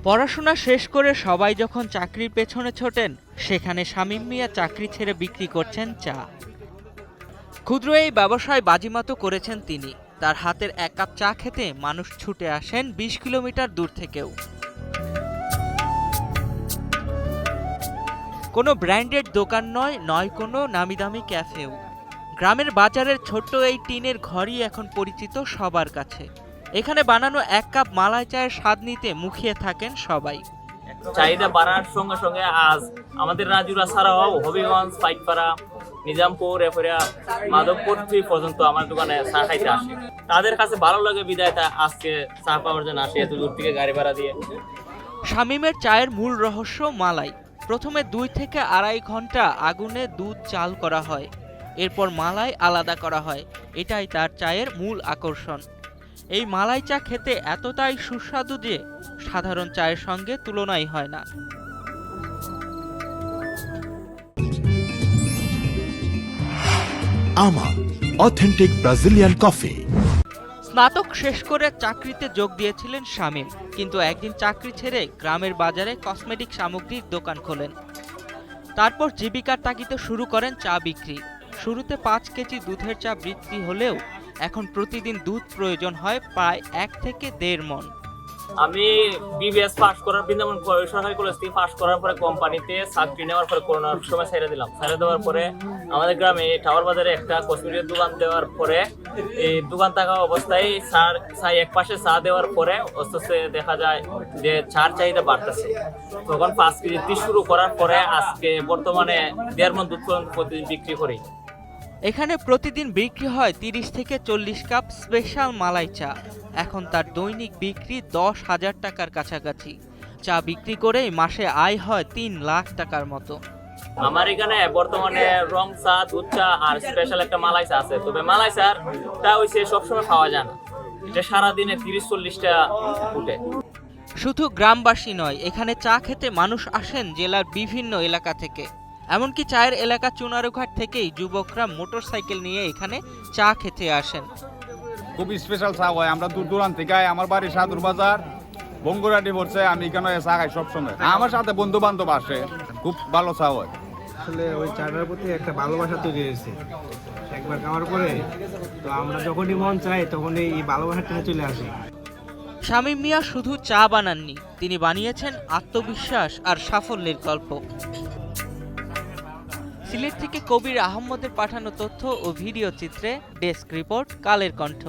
পড়াশোনা শেষ করে সবাই যখন চাকরির পেছনে ছোটেন, সেখানে শামীম মিয়া চাকরি ছেড়ে বিক্রি করছেন চা। ক্ষুদ্র এই ব্যবসায় বাজিমাতও করেছেন তিনি। তার হাতের এক কাপ চা খেতে মানুষ ছুটে আসেন ২০ কিলোমিটার দূর থেকেও। কোনো ব্র্যান্ডেড দোকান নয় কোনো নামিদামি ক্যাফেও। গ্রামের বাজারের ছোট্ট এই টিনের ঘরই এখন পরিচিত সবার কাছে। এখানে বানানো এক কাপ মালাই চায়ের স্বাদ নিতে মুখিয়ে থাকেন সবাই। চাহিদা বাড়ার সঙ্গে সঙ্গে আজ আমাদের রাজুরা ছাড়াও হবিগঞ্জ, পাইকপাড়া, নিজামপুর, এরপরে মাধবপুর পর্যন্ত আমার দোকানে চা খাইতে আসে। তাদের কাছে ভালো লাগে বিদায় আজকে চা পাওয়ার জন্য আসে এত দূর থেকে গাড়ি ভাড়া দিয়ে। শামীমের চায়ের মূল রহস্য মালাই। প্রথমে ২ থেকে আড়াই ঘন্টা আগুনে দুধ চাল করা হয়, এরপর মালাই আলাদা করা হয়। এটাই তার চায়ের মূল আকর্ষণ। এই মালাই চা খেতে এতটাই সুস্বাদু যে সাধারণ চায়ের সঙ্গে তুলনাই হয় না। আমার অথেন্টিক ব্রাজিলিয়ান কফি। স্নাতক শেষ করে চাকরিতে যোগ দিয়েছিলেন শামীম, কিন্তু একদিন চাকরি ছেড়ে গ্রামের বাজারে কসমেটিক সামগ্রীর দোকান খোলেন। তারপর জীবিকার তাগিদে শুরু করেন চা বিক্রি। শুরুতে ৫ কেজি দুধের চা বিক্রি হলেও এখন প্রতিদিন দুধ প্রয়োজন হয় প্রায় ১ থেকে ১.৫ মণ। আমি বিবিএস পাস করার বৃন্দাবন সরকারি কলেজ থেকে পাস করার পরে কোম্পানিতে চাকরি নেওয়ার পরে করোনার সময় ছেড়ে দিলাম। ছেড়ে দেওয়ার পরে আমাদের গ্রামে টাওয়ার বাজারে একটা কসমেটিকের দোকান দেওয়ার পরে এই দোকান থাকা অবস্থায় চাই এক পাশে চা দেওয়ার পরে আস্তে আস্তে দেখা যায় যে চার চাহিদা বাড়তেছে। তখন ৫ কেজি শুরু করার পরে আজকে বর্তমানে ১.৫ মণ দুধ প্রতিদিন বিক্রি করি। এখানে প্রতিদিন বিক্রি হয় ৩০ থেকে ৪০ কাপ স্পেশাল মালাই চা। এখন তার দৈনিক বিক্রি ১০,০০০ টাকার কাছাকাছি। চা বিক্রি করেই মাসে আয় হয় ৩ লাখ টাকার মতো। আমার এখানে বর্তমানে রং চা, দুধ চা আর স্পেশাল একটা মালাই চা আছে। তবে মালাই চাটা হইছে সবসময় পাওয়া যায় না, এটা সারাদিনে ৩০-৪০টা উঠে। শুধু গ্রামবাসী নয়, এখানে চা খেতে মানুষ আসেন জেলার বিভিন্ন এলাকা থেকে। এমনকি চায়ের এলাকা চুনারুঘাট থেকেই যুবকরা মোটরসাইকেল নিয়ে এখানে চা খেতে আসেন। খুব স্পেশাল চা হয়। আমরা দূর দূরান্ত থেকে আমার বাড়ি সাদুর বাজার, বঙ্গুরাটি পড়ছে। আমি এখানে চা খাই সবসময়। আমার সাথে বন্ধু বান্ধব আসে, খুব ভালো চা হয়। আসলে ওই চাটার প্রতি একটা ভালোবাসা তৈরি হয়েছে একবার খাওয়ার পরে। তো আমরা যখনই মন চাই তখনই এই ভালোবাসাটা চলে আসে। শামীম মিয়া শুধু চা বানাননি, তিনি বানিয়েছেন আত্মবিশ্বাস আর সাফল্যের গল্প। সিলেট থেকে কবির আহমদের পাঠানো তথ্য ও ভিডিও চিত্রে ডেস্ক রিপোর্ট, কালের কণ্ঠ।